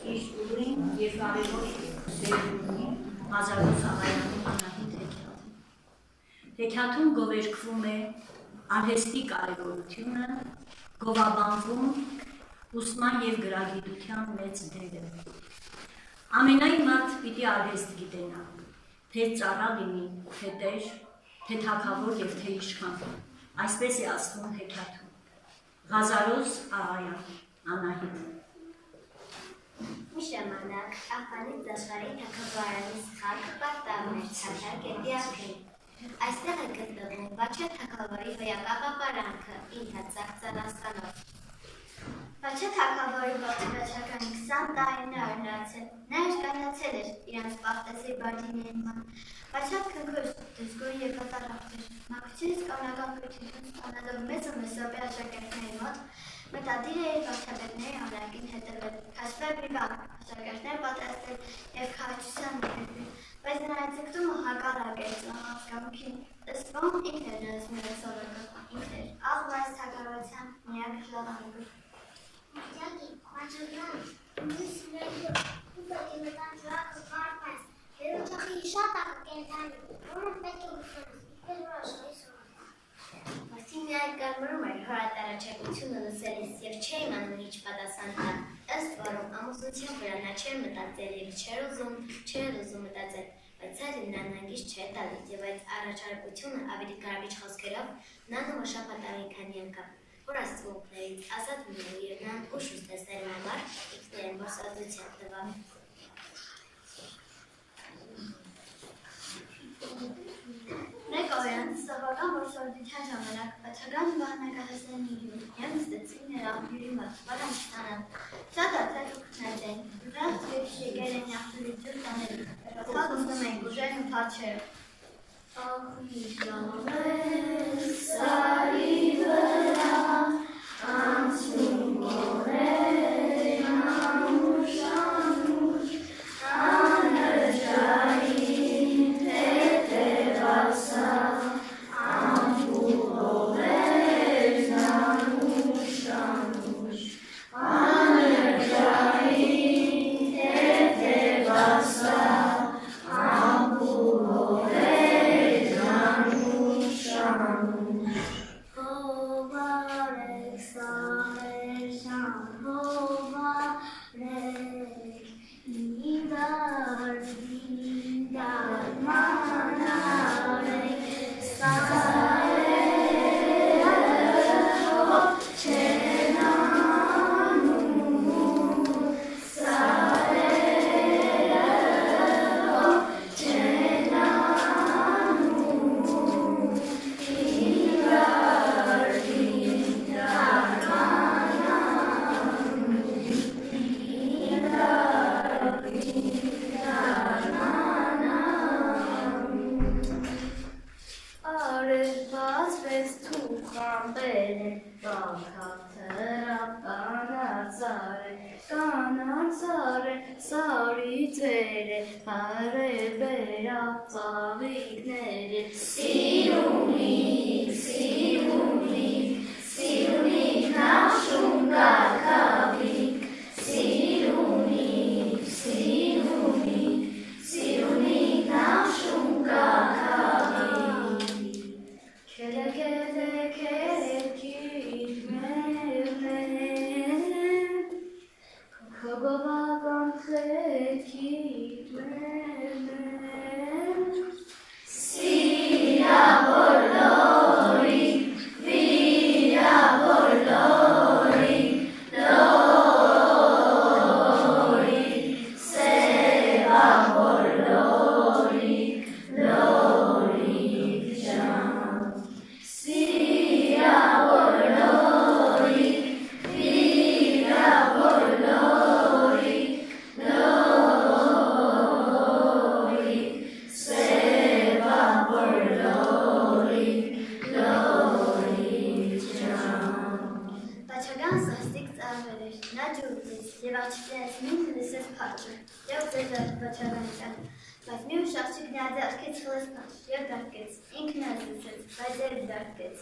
իր ուրույն և կարևոր դեր ունի Ղազարոս Աղայանի անահիտ հեքիաթը։ Հեքիաթում գովերգվում է արհեստի կարևորությունը, գովաբանվում ուսման և գրագիտության մեծ դերը։ Ամենայն մարդ պիտի արհեստ գիտենա, թե ծառա լինի, թե տեր, թե թագավոր և թե իշխան, այսպես է ասվում հեքիաթում։ Ղազարոս Աղայան, Անահիտ։ Մի ժամանակ Աղբանից աշխարհի թագավորանի սխալը պատտավն էր Ցաթար գետի ափին։ Այստեղ է գտնվում Վաչե թագավորի հոյակապապարանքը ինքնածախ ծառաստանով։ Վաչե թագավորի ողջվերջական 20 տարիներ լացել, նա էժանացել էր իրանց պարտեզի բաժինի նման, բայց շատ քնքուշ, դժգոհ և կատարախտ էր, մաքրությունից կողմնական գույքություն ստանալով մեծ ու մեծոպե աշակերտների մոտ, մտադիր է իր վարչապետների օրակին հետևել, քաշվել մի բան, աշակերտներ պատրաստել և քարոզչության ներդրել, բայց նրա ձգտումը հակառակ էր ծնված կամքին, ըստ ինքն էր նրանց մերձավորը, ինքն էր աղվայց թագավորության միակ ժողովուրդը։ Մարտյակի, Վաչեգյան, ինձ սիրելու, ու պետք է մտան ջրակը կարմայց, և օջախի շատ ակակենտանի, որը պետք է ուսնես, իպեր որ աշխարհի սովորը։ Մարդին միայն կարմրում էր հոր ատարաչակությունը լսելիս և չէր իմանում ինչ պատասխան տալ, ըստ որում ամուսնության վրա նա չէր մտածել և չէր ուզում մտածել, բայց ցայտը նրան հանգիստ չէր տալիս և այդ առաջարկությունը ավելի կարևիչ խոսքերով նայում շաբաթային քանի անգամ, որ աստղունքներից ազատ մնալու և նրան ուշ տեսնելու համար ինքներն որսորդության տվավ։ Մեկ օրերից սովորական որսորդության ժամանակ Վաչեգյանը վահանակահասներին հյուր և նստեցին նրա հյուրի մոտ, որ անցանան։ Շատ արդեն ուղղքներ էին, նրանց երբ եկել են աղբյուրի ջուր տանելու, շատ ուզում էին ուժերն ու թաչերը։ Աղբի ժամեր սարի վրա անցնում օրեր անուշ անրջային հետևասա ամբուր օրերն անուշ անրջային հետևասա ամբուր օրերն անուշ հովարեք սարեր շան հովարեք ինդար մանարեք սարերը հով չեն անում սարերը հով չեն անում Արևածվեց թուխամբեր է, կանացար է, սարի ձեր է, հարևերապ ծաղիկներ է, սիրունիկ, նաշում կակավիկ, սիրունիկ, նաշում կակավիկ, քերքիր մերներ, քոգովական քերքիր մերներ, սիրավոր լորիկ, վիրավոր լորիկ, սևավոր լորիկ, լորիկ ջան, սիրավոր լորիկ, վիրավոր լորիկ, սևավոր լորիկ, լորիկ ջան։ Վաչեգյանը սաստիկ ծարվել էր, նա ջուր ուզեց և աղջիկներից մինքը լսեց փաչը և ուզեց Վաչեգյանի տան, բայց մի ուշ աղջիկն արձակեց խլեցնաց և դարկեց, ինքն էլ լսեց, բայց էլ դարկեց։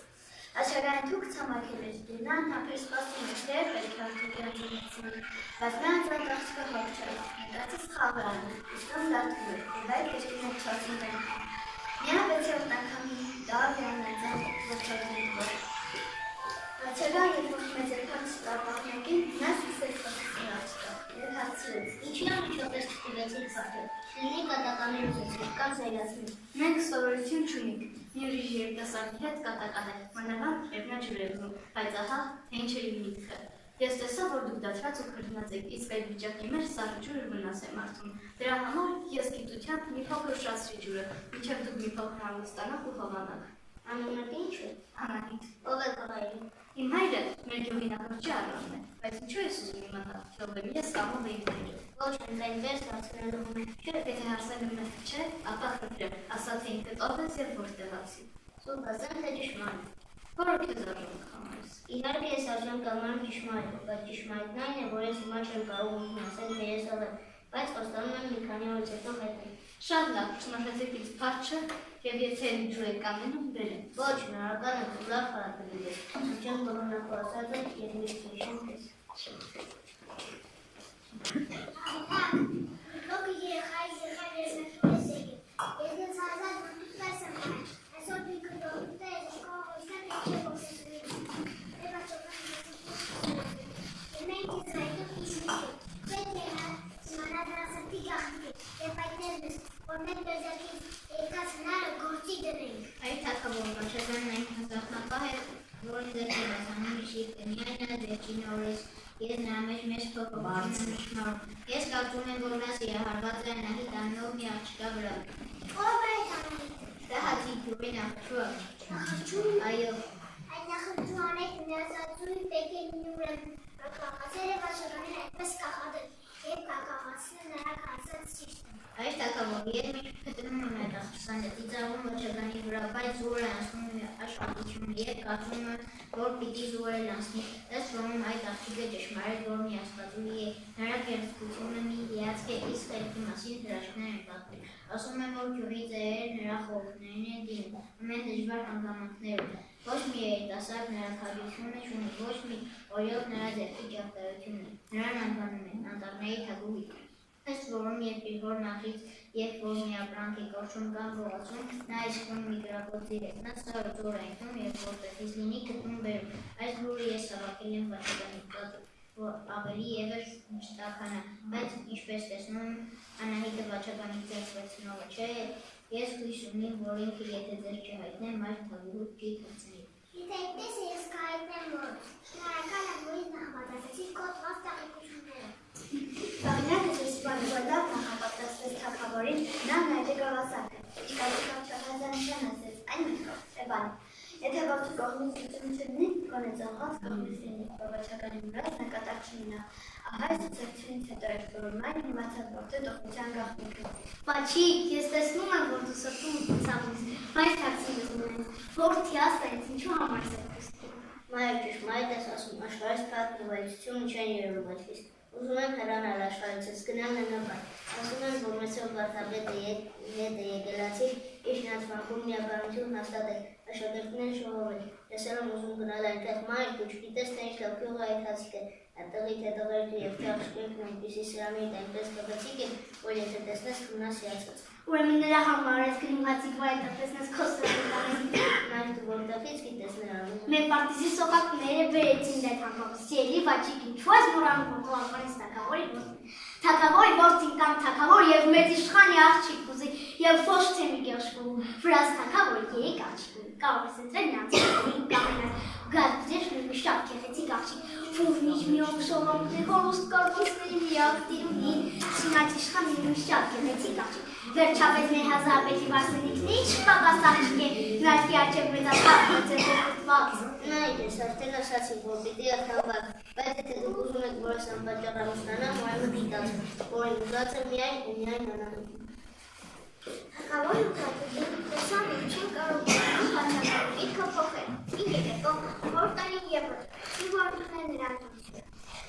Աշակային թուք ցամաքել էր դինան, հապեր սպասում էր, թե պետք է արդյունքերացնի, բայց նրանց ատաղցկը հողջալ, նկացից խաղրան, իսկան լատվում էր, և այդ կեշքին էր չասին բեն։ Միան վեցյորդ անգամի դար վրանացան ողջալին որ։ Աշակային և ոչ մեծ երկան ստապաղնեկին, նա սկսեց խոսություն աչկա, և հացրեց։ Ինչիան միջոտես չտիվեցիք պատել, լինի կատականներ ուզեցիք, կամ զայլացնի։ Մենք սովորություն չունիք, մի ուրիշ երիտասարդի հետ կատականել, մանավան և նա ջուր է ուզում, բայց ահա, թե ինչ էր իմ միտքը։ Ես տեսա, որ դուք դադարած ու քրտնած եք, իսկ այդ վիճակի մեջ սառը ջուրը վնաս է մարդուն։ Դրա համար ես գիտությամբ մի փոքր շացրի ջուրը, մինչև դուք մի փոքր հանգստանաք ու հովանաք։ Անունդ ինչ է։ Անահիտ։ Ով է կղայրը։ Իմ հայրը մեր գյուղի նախորդ առանն է, բայց ինչու ես ուզում իմանալ, թե ով եմ ես կամ ով է իմ հայրը։ Ոչ ինձ այն վերջ հարցնելու է։ Չէ, եթե հարցնելու մեղք չէ, ապա խնդրեմ, ասա թե ինքդ ով ես և որտեղացի։ Սուր կասեմ, թե ճշմարիտ։ Որը քեզ արժանք համարես։ Իհարկե ես արժանք համարում ճշմարիտ, բայց ճշմարիտն այն է, որ ես հիմա չեմ կարող ուզում ասել, թե ես ով եմ, բայց խոստանում եմ մի քանի օրից հետո հետո։ Շատ լավ, շնորհեցեք ինձ փառչը, և եթե ջուր եք կամենում, բերեմ։ Ոչ, նորական է, լավ խարատել ես։ Չեմ կողմնակու ասած եք և միշտ հիշում ես։ Լոկը երեխայի ես մեզ եկել։ Ես ես ազատ մտուք պես եմ հայ։ Այսօր դուք դողուտ է, ես կողոսնեմ և չեմ ոսեսրի։ Եվ աչոքան ես մենք ես հայտով իշմիկ է։ Պետ է սիմանատ նասրտի գաղթիկ է։ Եվ այդներ մեզ, որ մենք բերզակից երկաց հնարը գործի դնենք։ Այդ թակավոր բաչազանն այն հազարտնապահ է, որին ձեր կերասանում իշիկ է միայն այդ վերջին օրես, ես նրա մեջ մեզ փոփոխություն եմ նշմարում։ Ես կարծում եմ, որ նա սիրահարված է Անահիտ անունով մի աղջկա վրա։ Ով է այդ Անահիտ։ Դա Հացի գյուղի նախրջու է։ Նախրջու։ Այո։ Այդ նախրջու անեք ներածածույն պետք է լինի ուրեմն կաղացել և աշականին այդպես կաղադել և կաղացնել նրա կացած ճիշտ է։ Այս թակավորի հետ մենք գտնում եմ այդ աղջկանը ծիծաղում ոչականի վրա, բայց զուր է անցնում աշխատությունը և կարծում եմ, որ պիտի զուր էլ անցնի, ըստ որում այդ աղջիկը ճշմարիտ որ միասվածուհի է, նրա գեղեցկությունը մի հիացք է, իսկ խելքի մասին հրաշքներ են պատմում։ Ասում եմ, որ գյուղի ծերերը նրա խորհուրդներին են դիմում, ամեն դժվար հանգամանքներում։ Ոչ մի երիտասարդ նրա քաջությունը չունի, ոչ մի օրիորդ նրա ձեռքի ճարտարությունն է, նրան անվանում են անտառների թագուհի։ Ըստ որում երբ իր հոր նախից երբ որ մի ապրանք է կորչում կամ գողացում, նա իսկում մի գրագործիր է, նա սարը ձոր է ընկնում և որտեղից լինի գտնում բերում։ Այս լուրը ես հավաքել եմ վաճառականից որ ավելի ևս շտաքանա, բայց ինչպես տեսնում Անահիտը վաճառականից ձեռքվեցնողը չէ, ես հույս ունեմ, որ ինքը եթե ձեր չհայտնեմ, այլ թագուհուց չի թռցնի։ Եթե այդպես է ես կհայտնեմ, որ շնորհակալ եմ, որ ինձ նախապատրաստեցիք կոծված տեղեկությունները։ Բաղինակը ձեզ բանվալավ նախապատրաստվեց թագավորին, նա նայեց գավասարքը, իշխանական չափազանության ասեց, այն մեկով, է բանի։ Եթե ողջ կողմից լուծում չլինի, գոնե ծաղված կողմից լինի, բավաճականի վրա նկատակ չունենա։ Ահա այս ցույցից հետո էր որում այն իմացավ, որ դե տոկության գաղտնիքը։ Բաչիկ, ես տեսնում եմ, որ դու սրտում ցավից, բայց թաքցնես ունես, որդի ասա ինձ ինչու համար սրտում։ Մայր ճշմարիտ ես ասում, աշխարհից փակ նվայրություն չեն երևում այդպես։ Ուզում եմ հեռանալ աշխարհից, գնալ ննապան։ Ասում եմ, որ մեծով վարդապետը հետ է եկելացի, իշխանացմակում միաբանություն հաստատել, աշակերտներ շողովել։ Ես էլ եմ ուզում գնալ այնտեղ մայր, դու չգիտես թե ինչ լավ գյուղ է այդ հասիկը։ Այդտեղից հետողերքը և թե աղջիկներն այնպիսի սրանից այնպես գեղեցիկ են, որ եթե տեսնես կմնաս հիացած։ Ուրեմն նրա համար ես գնում հացիկ վայ տեսնես քո սրտանից։ Նայր դու որտեղից գիտես նրան։ Մեր պարտիզի սոկակները բերեցին այդ հանգոմից, սիրելի բաճիկ, ինչու ես մոռանում որ կողակորից թագավորի որդին կամ թագավոր և մեծ իշխանի աղջիկ ուզի և ոչ թե մի գեղշկու վրաց թագավոր երեք աղջիկ ունի, կարող ես ընտրել նրանց որին կամենաս գազդրեշ մի շատ գեղեցիկ աղջիկ, ֆուվնիչ մի օգշողանքներ, հորուստ կարկուսների մի աղտիրունի, սինաց իշխանի մի շատ գեղեցիկ աղջիկ, վերջապես մեր հազարապետի վարսենիքն ինչ պակաս աղջիկ է, նարկի աչև մեծապատ մծեր հորդված։ Նայր ես արդեն ասացի, որ պիտի ատանվակ, բայց եթե դուք ուզում եք, որ ես անպատճառ ամուսնանամ, ուրեմն դիտած, որին ուզած եմ միայն ու միայն Անահիտ։ Թագավորը ուղղակի տեսան, որ չեն կարող բացակայել, ինքը փոխել, ինք հետո որ տանի ևը, մի որտեղ նրան դուրս։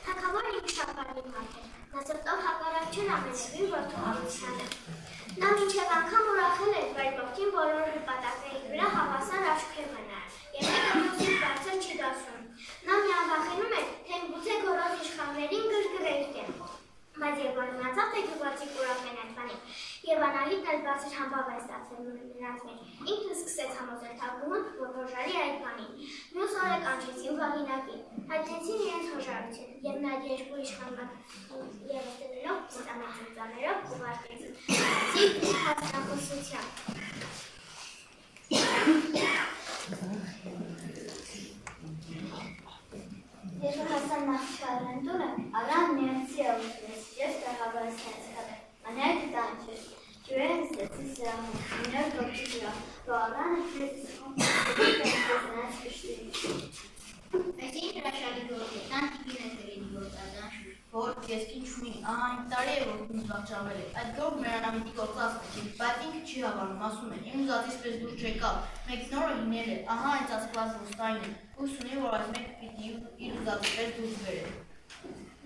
Թագավորը ինք շապարի մարդ է, նա սրտով հակառակ չեն ամենևին որդուղանությանը։ Նա մինչև անգամ ուրախել էր, բայց ողջին բոլոր նպատակների վրա հավասար աչքեր մնալ, և մեկը մյուսին դասում։ Նա միան վախենում էր, թե գուցե գոռոզ իշխաններին գրգռել տեն։ Բայց երբ իմացավ, թե գյուղացիք ուրախ են այդ բանին, եւ Անահիտն էլ բարձր համբավ է ստացել նրանց մեջ, ինքն սկսեց համոզել Թագուհուն, որ հոժարի այդ բանին։ Մյուս օրը կանչեցին Վաղինակին, հայտնեցին իրենց հոժարությունը, եւ նա երկու իշխանական ևս դրելով, ստանացին ծանրով ուղարկեցին ծիկ հասնախոսությամբ։ Երբ հասան նախկարան տունը, Արան միացի ավուտվեց և տաղաբարս հենցկավել, անայք տանչեց, ջուրեն ստեցի սրահում, միներ գոպչի սրահ, որ Արանը քրեց սխում, կրտնած կշտերի։ Այս ինչ հրաշալի գործ է, տան տիկին է կրին գործազան շուր, որ ես ինչ ունի, այն տարի է, որ ինձ վաղճավել է, այդ գործ մեր անամիտի գործած կչի, բայց ինքը չի հավանում, ասում է, իմ ուզածից պես դուր չեկավ, մեկ նորը հինել է, ահա այն ծածկված ոստային է, հույս ունի, որ այս մեկ պիտի իր ուզածից պես դուրս բերել։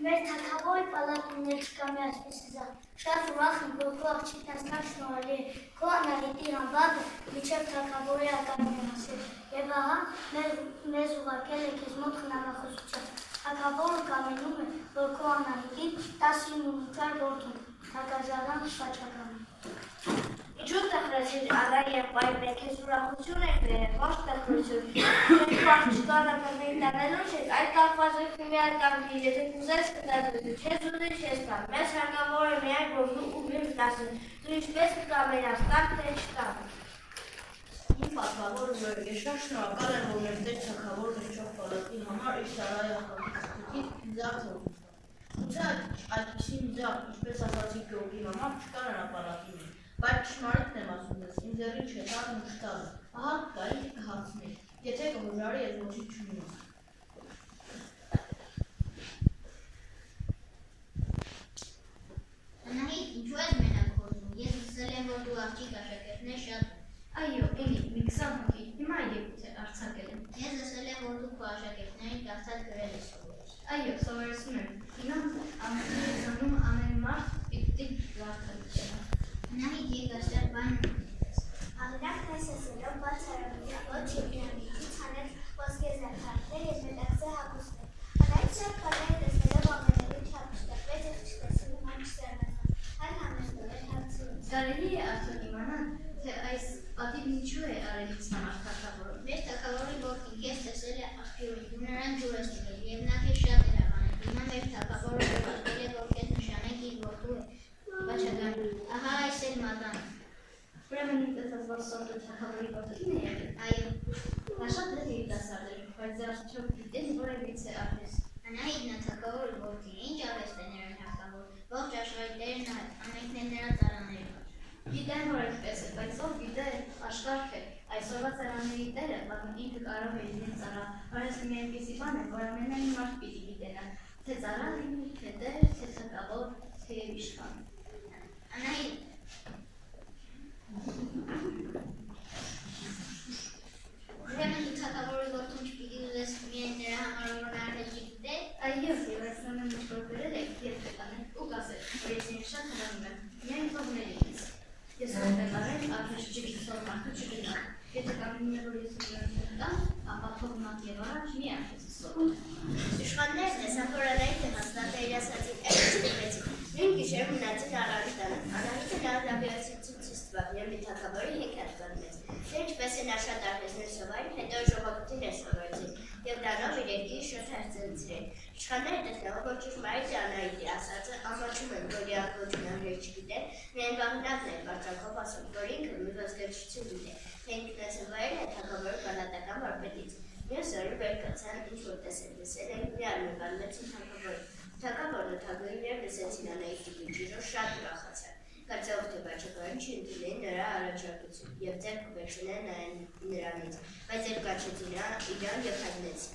Մեր թագավորի պալատումներ չկա մի այսպես զա, շատ ուրախ եմ, որ քո աղջիկն այսքան շնորհալի է, քո Անահիտի համբավը մինչև թագավորի ականին է հասել, եւ ահա մեզ ուղարկել է քեզ մոտ խնամախոսությամբ։ Թագավորը կամենում է, որ քո Անահիտին 19 որդուն, թագազարան խաչականը։ Ինչու տխրեցիր Արայի և պայմը քեզ ուրախություն եք վերել, ոչ տխրություն։ Մենք պաղջկանը կրվեին տանելուն չեք, այդ կապված եք միար կամքի, եթե կուզես կտադրություն, չես ուզես ես կամ, մեզ հարկավոր է միայն որ դու ուղիմ տասն, դու ինչպես կկամենաս, կար թե չկամ։ Իմ պատվավորը որ ես շատ շնորհակալ եմ, որ մեր տեր թագավորը մեջով պալատի համար իր Սարայի ախակիցից ձախ թողնուց։ Գուցե այդպիսի ձախ, ինչպես ասացի գողի համար, չկար նրա պալատի մեջ, բայց ճշմարիտն եմ ասում ես, ինձ եղի չէ, տան մուշտալը, ահա կգայի կհացնի, եթե կհոժարի ես ոչինչ չունի։ Անահիտ, ինչու ես մենակ խոզում, ես լսել եմ, որ դու աղջիկ աշակերտներ շատ Այո, էլի, մի 20 հոգի, հիմա երբուց է արձակել եմ։ Ես լսել եմ, որ դու քո աշակերտներին կարծած գրել ես սովորել։ Այո, սովորեցնում եմ։ Հիմա ամենազանում ամեն մարդ պիտի վարդալիք։ Անահիտ, եկ այստեղ բան ունես։ Աղինակն այս ասելով բաց հարավների ոչ երկնամիջից հանել ոսկե զարդարքներ և մետաքսե հագուստներ։ Անայք շատ քարերը տեսնելով ամենևին չապշտակվեց և չտեսնում ման չսերվացան, այլ համեստորեն հարցրեց։ Կարելի է արդյոք իմանալ, թե այս պատիվն ինչու է արելից համար թագավորը։ Մեր թագավորի որդին քեզ տեսել է աղբյուրին, դու նրան ջուր ես տվել և նա քեզ շատ էր հավանել։ Հիմա մեր թագավորը որոշել է, որ քեզ նշանենք իր որդու է Բաչագանը։ Ահա այս էլ մատանը։ Ուրեմն տեսած որ սովորը թագավորի որդին է եղել։ Այո։ Նա շատ է երիտասարդ էր, բայց արդյոք գիտես որևիցե արհեստ։ Անահիտն է թագավորի որդին, ինչ արհեստ է նրան հարկավոր։ Ողջ աշխարհի տերն ամենքն էլ նրա ծառաները։ Գիտեմ, որ այդպես է, բայց ով գիտե աշխարհ է։ Այսօրվա ծառաների տերը, բացում ինքը կարող է լինել ծառա, արհեստը մի այնպիսի բան է, որ ամենայն մարդ պիտի գիտենա, թե ծառա լինի, թե տեր, թե թագավոր, թե իշխան։ Անահիտ, ուրեմն դու թագավորի որդուն չպիտի ուզես միայն նրա համար որ նա արհեստի գիտե։ Այո, եւ այս ամեն ինչ որ գրել եք, երբ կանեք ու կասեք, որ ես ինձ շատ հրանում եմ, միայն թողնելի ինձ։ Ես ով եմ արել, արհեստ չգիտող մարդը չգիտա։ Եթե կամենում է, որ ես ուզում եմ, ապա թողնած եւ առաջ մի արհեստ սովոր։ Իշխաններն տեսան, որ Անահիտը հաստատ է իր ասածին չտվեցին։ Նույն գիշեր մնացին Արարի տանը։ Անահիտը լավիացություն ցույց եւ մի թագավորի հեքիաթ կազմեց։ Թե ինչպես են շատ արհեստներ սովորել, հետո ժողովրդին է սովորեցին եւ դրանով իր երկիրը շատ հարձակեցրին։ Իշխանները տեսնելով, որ ճշմարիտ է Անահիտի ասածը, ամաչում են, որ իշխանությունը արհեստ չգիտե, միայն Վաղինակն է բարձրակով ասում, որ ինքը մի ոսկերչություն ունի, թե ինքն է սովորել է թագավորի պալատական վարպետից։ Մյուս օրը վեր կացան, ինչ-որ տեսել են, միար նվանվեցին թագավորին։ Թագավորն ու թագուհիները լսեցին Անահիտի գիջիրով շատ ուրախացան։ Կարծելով թե Բաչագարին չընդունեն նրա առաջարկություն և ձեռք կվերցնեն նրանից, բայց երբ կանչեցին իրան և հայտնեցին։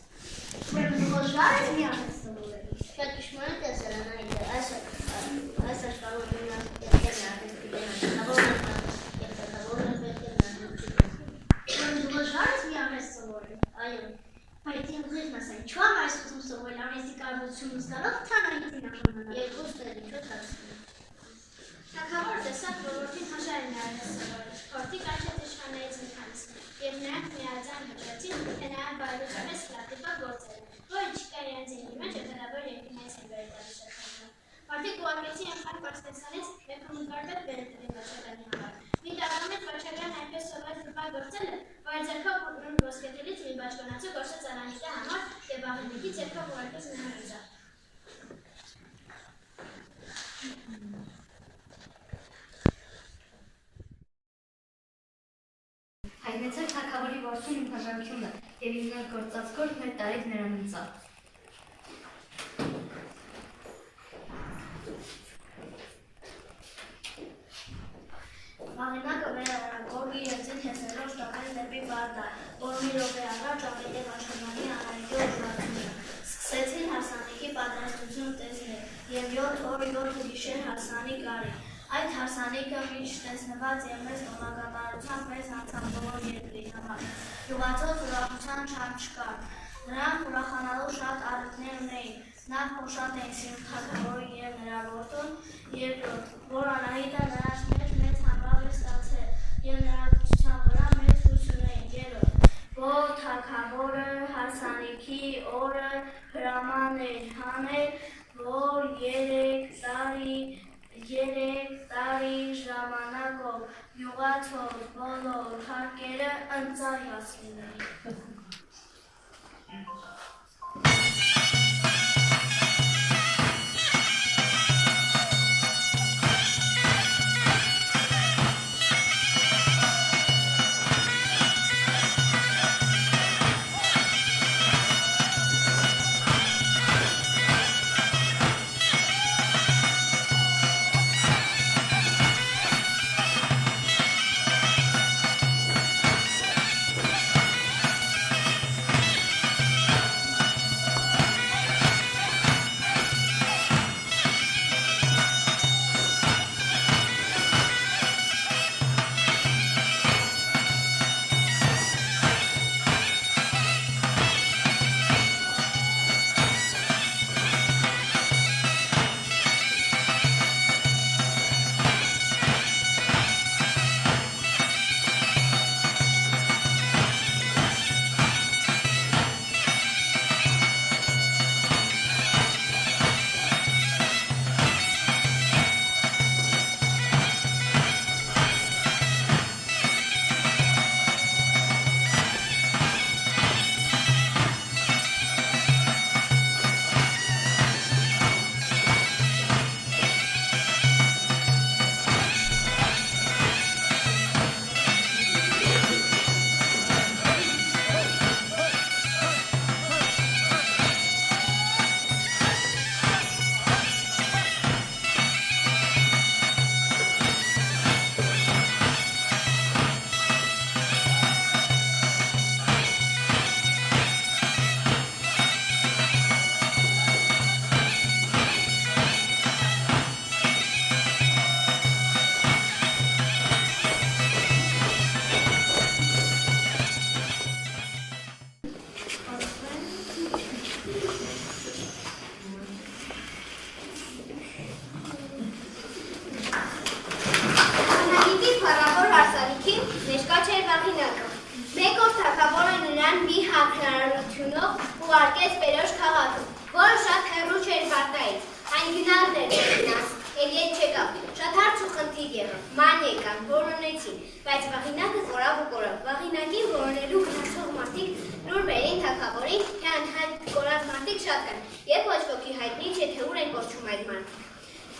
Ուրեմն հոժար ես մի արհեստ սովորել։ Շատ ճշմարիտ է Անահիտը, այս աշխարհում ունենալ պետք է արհեստ գիտենալ, և թագավորը պետք է արհեստ գիտենալ։ Ուրեմն հոժար ես մի արհեստ սովորել։ Այո, Բայց իմ ուզում ասեմ, ինչու՞ եմ այս ուզում սովորել արհեստի կարողությունն զգալով Անահիտին ախորհանալ։ երկուսն էլ ինչու թաքցնում։ Թագավորը տեսավ, որ որդին հաշար են արհեստ սովորել։ Որդի կանչեց իշխաններից մի քանիսին, և նրանք միաձայն հոժեցին, թե նրան բարելուծապես լատիպակ Մարդիկ ուղարկեցին եղան Պարսկեստանից մեքենիկարբետ բերել Վաչագյանի համար։ Մի տարվա մեջ Վաչագյանն այնպես սովորեց նպար գործել է, որ ձեռքով ուրույն ոսկեթելից մի բաճկոնացու գործեց Արանիկի համար և Վաղենիկի ձեռքով ուղարկեց նրան ուզա։ Հայտնեցեք թագավորի որդուն իմ հաջողությունը և իմ նոր գործած գործ մեր տարեք նրան ինձ։ Վաղինակը վեր առավ, գորգի երծին հեսելով շտապել դեպի Բարդա, որ մի րոպե առաջ ապետե Վաչագյանի Արանիկի օժրացումը։ Սկսեցին հարսանիքի պատրաստություն տեսնել, և 7 օր 7 գիշեր հարսանիք արի։ Այդ հարսանիքը մինչ տեսնված և մեծ տոնակատարությամբ մեզ անցավ բոլոր երկրի համար։ Գյուղացոց ուրախության չար չկար։ Նրանք ուրախանալու շատ առիթներ ունեին։ Նախ որ շատ էին սիրում թագավորը և նրա որդուն, երկրորդ, որ Անահիտը նրանց մեծ համբավ է ստացել և նրա լուծության վրա մեծ հույս ունեին, երրորդ, որ թագավորը հարսանիքի օրը հրաման էր հանել, որ 3 տարի ժամանակով գյուղացող բոլոր հարկերը ընծայված լինեին։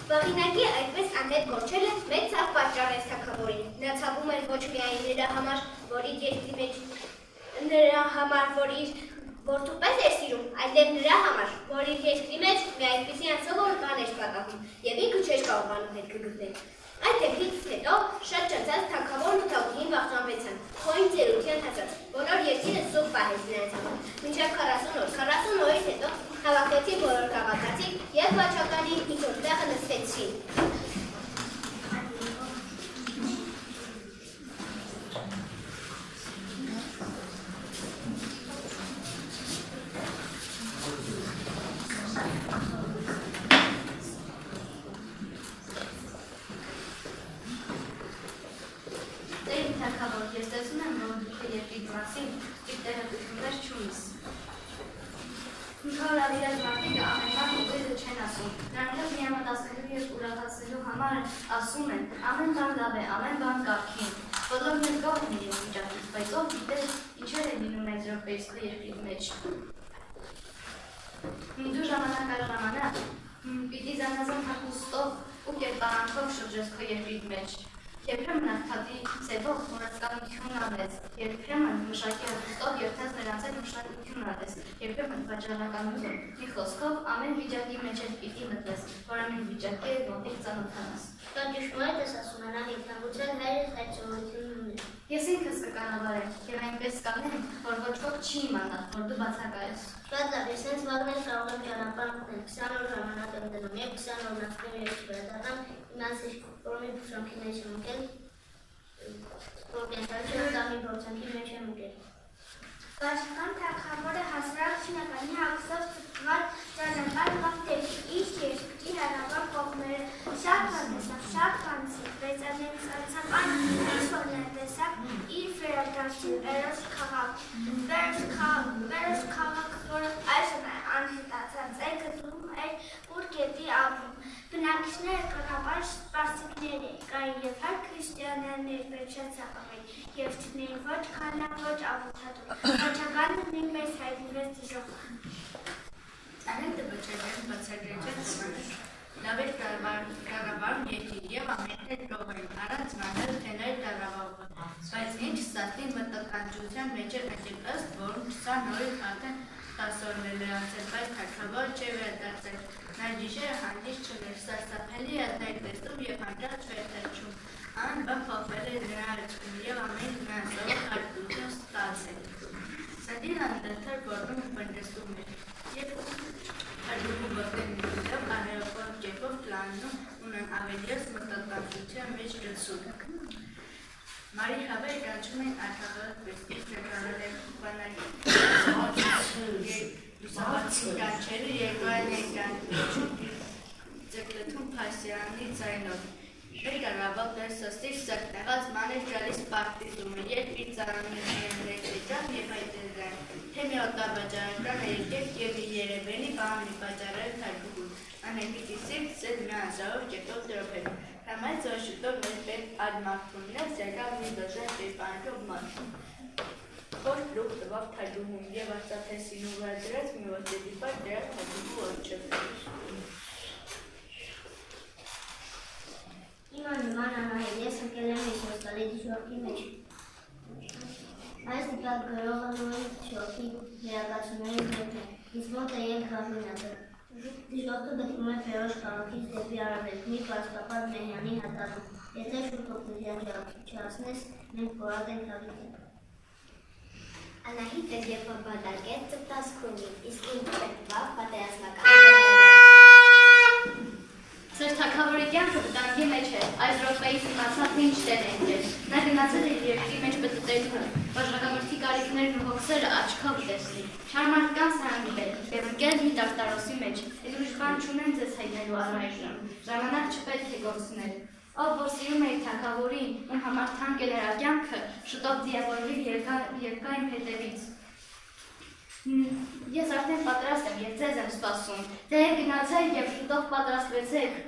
Վաղինակի այդպես անհետ կորչելը մեծ ցավ պատճառեց թագավորին։ Նա ցավում էր ոչ միայն նրա համար, որ իր երկրի մեջ նրա համար, որ իր որդու պես էր սիրում, այլև նրա համար, որ իր երկրի մեջ մի այդպիսի անսովոր բան էր պատահում, և ինքը չէր կարողանում հետքը գտնել։ Այդ դեպքից հետո շատ ճանաչած թագավորն ու թագուհին վախճանվեցան, խոյին ծերության հասած, բոլոր երկիրը զուգ պահեց նրանց համար։ Մինչև 40 օրից հետո հավաքվեցին բոլոր քաղաքացիք և Վաչագյանի հինգորդ տեղը նստեցին։ Ես տեսնում եմ, որ դուք երկրի մասին իր տեղեկություններ չունես։ Քարավիրած մարդիկը ամեն բան ուղի որևէ չեն ասում։ Նրանք միամտածելու և ուրախացնելու համար ասում են, ամեն բան լավ է, ամեն բան կարգին։ Բոլորն էլ գոհ են իրենց վիճակից, բայց ով գիտե ինչեր է լինում այս րոպեից քո երկրի մեջ։ Դու ժամանակ առ ժամանակ պիտի զանազան հագուստով ու կերպարանքով շրջես քո երկրի մեջ։ Երբեմն աղքատի ձևով մուրացկանություն անես, երբեմն մշակի հագուստով երթես նրանց հետ մշակություն անես, երբեմն վաճառականություն, մի խոսքով ամեն վիճակի մեջ էլ պիտի մտնես, որ ամեն վիճակի հետ մոտիկ ծանոթանաս։ Դա ճշմարիտ ես ասում, նա ինքնագուցել հայրս այդ ծանոթությունն ունի։ Ես ինքս կկանավարեմ և այնպես կանեմ, որ ոչ ոք չի իմանա, որ դու բացակա ես։ Շատ լավ, ես հենց վաղն կարող եմ ճանապարհ մտնել, 20 օր ժամանակ եմ դնում, և 20 օր նախկին ես վերադառնամ, իմացի, որ մի փոքրամքի մեջ եմ ընկել, որ կենտրոնի տանի փորձանքի մեջ եմ ընկել։ Վարչական թագավորը հասարակ չինականի հագուստով ծծված ճանապարհ մղտել իր երկրի հարավոր կողմերը, շատ բան տեսավ, շատ բան զիվ, բայց անց անցական ինչ-որ տեսավ իր վերադարձի Վերոս քաղաք, որը այժմ անհետացած է, գտնվում էր Ուր գետի ափում։ Բնակիչները կռավար սպարսիկներ կային և հայ քրիստոնյաներ վերջացակավեր և չունեին ոչ քանակ, ոչ աղոթատու։ Վաճականը նույնպես հայտնվեց դժոխան։ Անհետը վճարեն բացագրեջեց լավ էր կառավարում երկիր և ամենքներ կողմերում, առանց մանել թեներ կառավարումը, բայց ինչ սատի մտականջության մեջ էր ընկել ըստ, որում 20 նորից արդեն 10 օրներ էր անցել, բայց թագավոր չէ վերադարձել։ Նա գիշերը հանդիպ չուներ, սարսափելի ազնեկ տեսնում և հանդարտ չէր թռչում։ Ամեն բան փոխվել էր նրա աչքում և ամեն նրանցով հարկություն ստացել։ Սադին անդադար գործում ու պնդեսում էր, և հարգում բոտեն միտելով արևոտ կերպով պլանում ունեն ավելի ես մտածության մեջ գցում։ Մարի հավեր կանչում են արտավարդ պես, իր նկարել են բանակի լուսաբացի կանչերը երկրային են կանչում ձգլթում պասյանի ծայնով։ Երկարավալ դեր սստիր սրտնեղած մաներ գալիս պարտիզում է, երբ իր ծարանություններն էկրիջան և հայտերգան, թե մի օտաբաջարական երկեք և մի երևենի բամի բաջարել թարգուգուն, անհեպիտի սիրտ սետ մի անժարով կետով դրոպել, համայց որ շուտով մեր պետ ադմարդումներ զերգավ մի դոժեն պերպանքով մարդում։ Խոր լուկ տվավ թարգուգում և արծաթեսին ու վար դրած մի ոտերի պար դրած թարգուգու որջով։ Իմ աննման անահել, ես ընկել եմ ես ոստալի դժողքի մեջ։ Այս դիպակ գրողը նույն դժողքի վերակացումների հետ է, իսկ մոտ է եկ հավինատը։ Դժողքը գտնում է Ֆերոս քաղաքից դեպի արևելք, մի պարսկապատ Մեհյանի հատանում։ Եթե շուտ օգնության չհասնես, մենք կորած ենք հավիտը։ Անահիտը երբ որ բադարկեց ծպտասքունի, իսկ ինձ պետվավ պատերազմական Ձեր թագավորի կյանքը վտանգի մեջ է, այս րոպեից իմացավ թե ինչ տեղ է ընկել։ Նա գնացել է իր երկրի մեջ պտտելու, բաժանորդի կարիքներն ու հոգսերը աչքով տեսնի, չար մարդկանց հանդիպել և ընկել մի տարտարոսի մեջ, իսկ ուրիշ բան չունեն ձեզ հայտնելու առայժմ, ժամանակ չպետք է գործնել։ Ով որ սիրում է իր թագավորին, ում համար թանկ է նրա կյանքը, շուտով դիավորվի երկա իմ հետևից։ Ես արդեն պատրաստ եմ և ձեզ եմ սպասում, դե գնացեք և շուտով պատրաստվեցեք։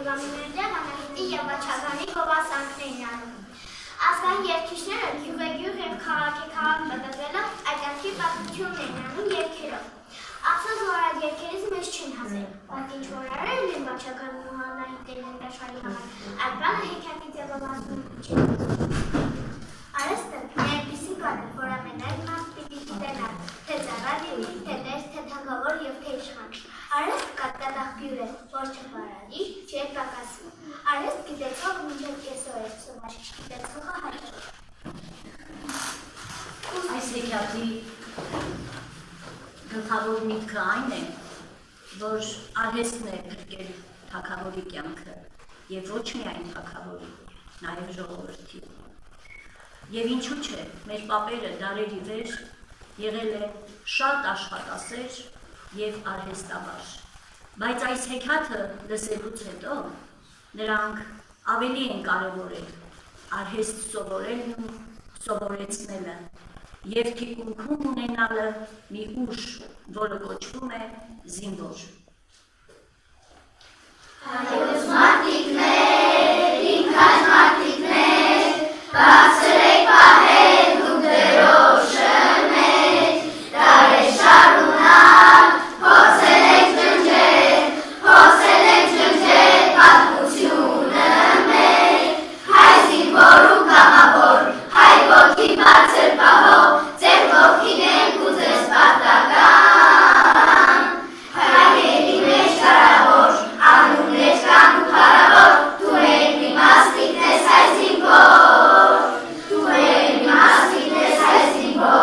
Երևանների Անահիտի եւ Վաչագանի գովասանքներն անում։ Ազգային երգիչները գյուղեգյուղ եւ քաղաքի-քաղաք մտածելով այդանքի պատմություններն անում երգերով։ Ափսոս որ այդ երգերից մեզ չեն հասել, բայց ինչ որ արել են Վաչագանն ու Անահիտին աշխարհի համար, այդ բանը հեքիաթի ձևով ասում չէ։ Արեստը այնպիսի բան է, որ ամենայն մարդ պիտի գիտենա, թե ծառա լինի, թե տեր, թե թագավոր եւ թե իշխան։ Արեստ կատաղբյուր է, որ չփարադի, չէ պակասում։ Արեստ գիտեցող մինչև կեսօր է սովոր, գիտեցողը հաջող։ Այս հեքիաթի գլխավոր միտքը այն է, որ արհեստն է փրկել թագավորի կյանքը եւ ոչ միայն թագավորի, նաեւ ժողովրդի։ Եվ ինչու՞ չէ, մեր պապերը դարերի վեր եղել է շատ աշխատասեր եւ արհեստաբար։ Բայց այս հեքիաթը լսելուց հետո նրանք ավելի են կարևորել արհեստ սովորելն ու սովորեցնելը եւ թիկունքում ունենալը մի ուժ, որը կոչվում է զինվոր։ Հայոց մարտիկներ, իմ քաջ մարտիկներ, բարձրեք պահել դուք դրոշը մեր, դարեր շարունակ, փորձել եք ջնջել պատմությունը մեր, հայ զինվոր ու կամավոր, հայ ոտքի բարձր պահող, ձեր ոտքին ենք ու ձեզ պատական, հայերի մեջ կարավոր, անուններ կան ու փառավոր, դու եք մի մասնիկն ես հայ զինվոր, դու եք մի մասնիկն ես հայ զինվոր։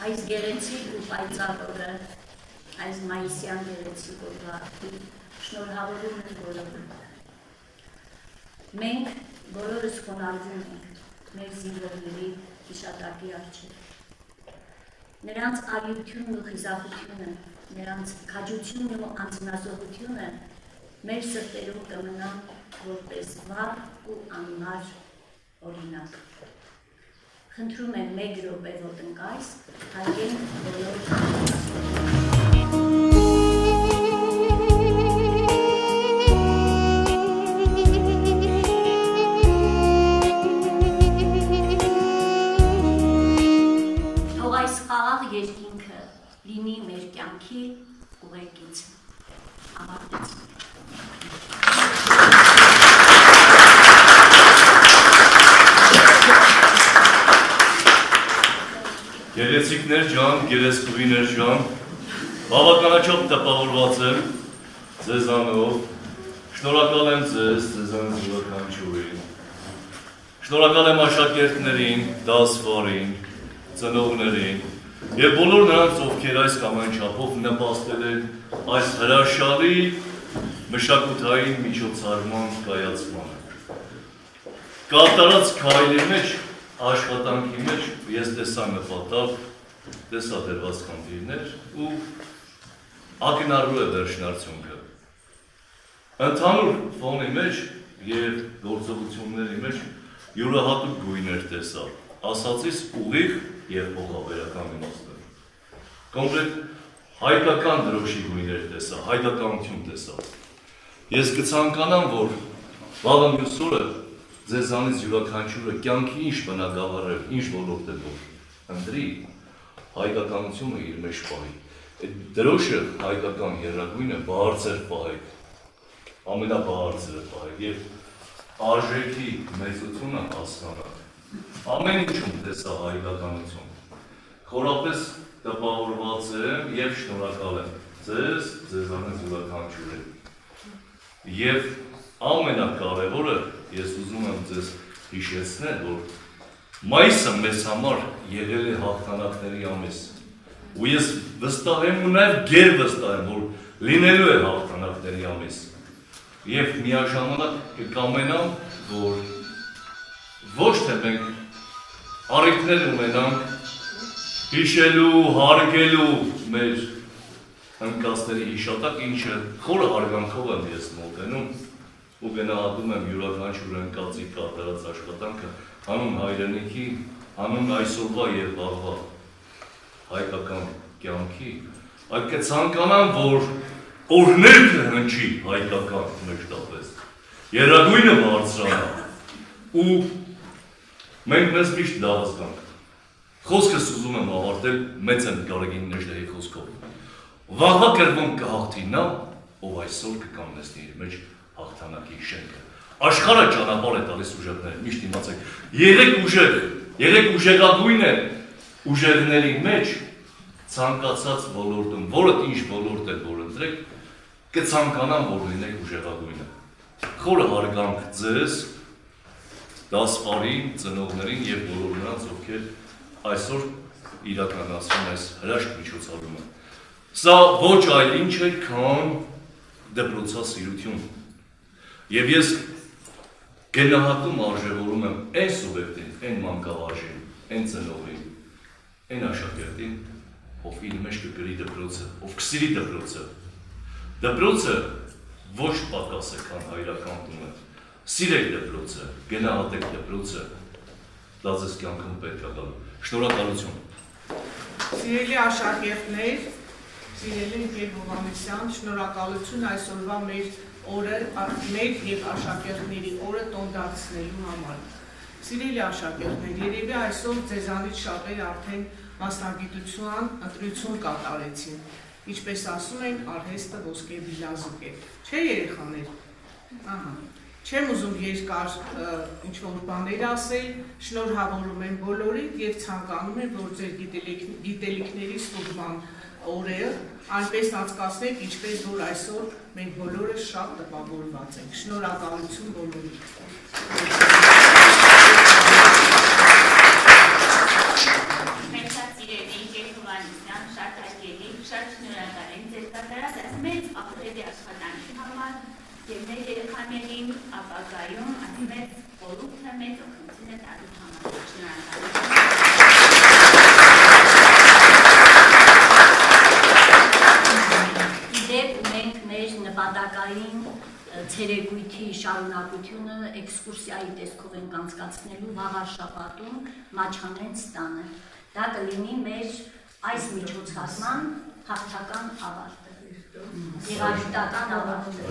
Այս գեղեցիկ ու պայծառ օրը, այս մայիսյան գեղեցիկ օրվա արդի շնորհավորում ենք բոլորին։ Մենք բոլորս խոնարհվում ենք մեր զինվորների հիշատակի առջև։ Նրանց արիությունն ու խիզախությունը, նրանց քաջությունն ու անձնազոհությունը մեր սրտերում կմնան որպես վառ ու անմար օրինակ։ Խնդրում եմ մեկ րոպե ոտնկայս, հարգենք բոլոր թող այս խաղաղ երկինքը լինի մեր կյանքի ուղեկիցը։ Ավարտեցինք։ Գեղեցիկներ ջան, գեղեցկուհիներ ջան, բավականաչափ տպավորված եմ ձեզանով, շնորհակալ եմ ձեզ, ձեզանից յուրաքանչյուրին, շնորհակալ եմ աշակերտներին, դասվարին, ծնողներին, Եվ բոլոր նրանց, ովքեր այս կամ այն չափով նպաստել են այս հրաշալի մշակութային միջոցառման կայացմանը։ Կատարած քայլի մեջ, աշխատանքի մեջ ես տեսա նպատակ, տեսա դրված խնդիրներ ու ակնառու է վերջնարդյունքը։ Ընդհանուր ֆոնի մեջ եւ գործողությունների մեջ յուրահատուկ գույներ տեսա, ասածից ուղիղ եւ փոխաբերական իմաստով։ Կոնկրետ հայկական դրոշի գույներ տեսա, հայկականություն տեսա։ Ես կցանկանամ, որ վաղը մյուս օրը ձեզանից յուրաքանչյուրը կյանքի ինչ բնագավառ, ինչ ոլորտ է որ ընտրի, հայկականությունը իր մեջ պահի։ Այդ դրոշը հայկական եռագույնը բարձր պահեք, ամենաբարձրը պահեք եւ արժեքի մեծությունը հասկանալ։ Ամեն ինչում տեսա հայկականություն։ Խորապես տպավորված եմ եւ շնորհակալ եմ ձեզ, ձեզանից յուրաքանչյուրին։ Եվ ամենակարևորը ես ուզում եմ ձեզ հիշեցնել, որ մայիսը մեզ համար եղել է հաղթանակների ամիս։ Ու ես վստահ եմ ու նաեւ գերվստահ եմ, որ լինելու է հաղթանակների ամիս։ Եվ միաժամանակ կկամենամ, որ ոչ թե մենք առիթներ ունենանք հիշելու, հարգելու մեր ընկածների հիշատակ, ինչը խորը հարգանքով եմ ես մոտենում ու գնահատում եմ յուրաքանչյուր ընկածի կատարած աշխատանքը հանուն հայրենիքի, հանուն այսօրվա եւ վաղվա հայկական կյանքի, այլ կցանկանամ, որ օրհներքը հնչի հայկական մշտապես, եռագույնը բարձրանա ու մենք մեզ միշտ լավ զգանք։ Խոսքս ուզում եմ ավարտել մեծ եմ Գարեգին Նեժդեի խոսքով։ Վաղվա կրվում կհաղթի նա, ով այսօր կկանգնեցնի իր մեջ հաղթանակի շենքը։ Աշխարհը ճանապարհ է տալիս ուժերներին, միշտ իմացեք։ Եղեք ուժեղ, եղեք ուժեղագույնը ուժերների մեջ ցանկացած ոլորտում, որը ինչ ոլորտ է որ ընտրեք, կցանկանամ որ լինեք ուժեղագույնը։ Խորը հարգանք ձեզ, դասպարին, ծնողներին եւ բոլոր նրանց, ովքեր այսօր իրականացնում այս հրաշք միջոցառումը։ Սա ոչ այլ ինչ է, քան դպրոցասիրություն։ Եվ ես գնահատում արժևորում եմ այն սուբյեկտին, այն մանկավարժին, այն ծնողին, այն աշակերտին, ով իր մեջ կգրի դպրոցը, ով կսիրի դպրոցը։ Դպրոցը ոչ պակաս է, քան հայրական տունը։ Սիրեք դպրոցը, գնահատեք դպրոցը, դա ձեզ կյանքում պետք է գալու։ Շնորհակալություն։ Սիրելի աշակերտներ, սիրելի ընկեր Հովհաննիսյան, շնորհակալություն այսօրվա մեր օրը, մեր եւ աշակերտների օրը տոնդացնելու համար։ Սիրելի աշակերտներ, երևի այսօր ձեզանից շատերը արդեն մասնագիտության ընտրություն կատարեցին։ Ինչպես ասում են, արհեստը ոսկե բիլազուկ է։ Չէ՞ երեխաներ։ Ահա։ Չեմ ուզում երկար ինչ-որ բաներ ասել, շնորհավորում եմ բոլորին և ցանկանում եմ, որ ձեր գիտելիքների ստուգման օրերը այնպես անցկացնեք, ինչպես որ այսօր մենք բոլորը շատ տպավորված ենք։ Շնորհակալություն բոլորին։ Մենք շատ սիրելի ընկեր Հովհաննիսյան, շատ հարգելի, շատ շնորհակալ ենք ձեր կատարած այս մեծ աղբերի աշխատանքի համար և մեր երեխաներին ապագայում այս մեծ խորհուրդը, մեծ օգնությունը տալու համար։ Շնորհակալություն։ Իդեպ մենք մեր նպատակային ցերեկույթի շարունակությունը էքսկուրսիայի տեսքով ենք անցկացնելու վաղաշաբաթում Մաչանենց տանը։ Դա կլինի մեր այս միջոցառման հաղթական ավարտը, երաժշտական ավարտը։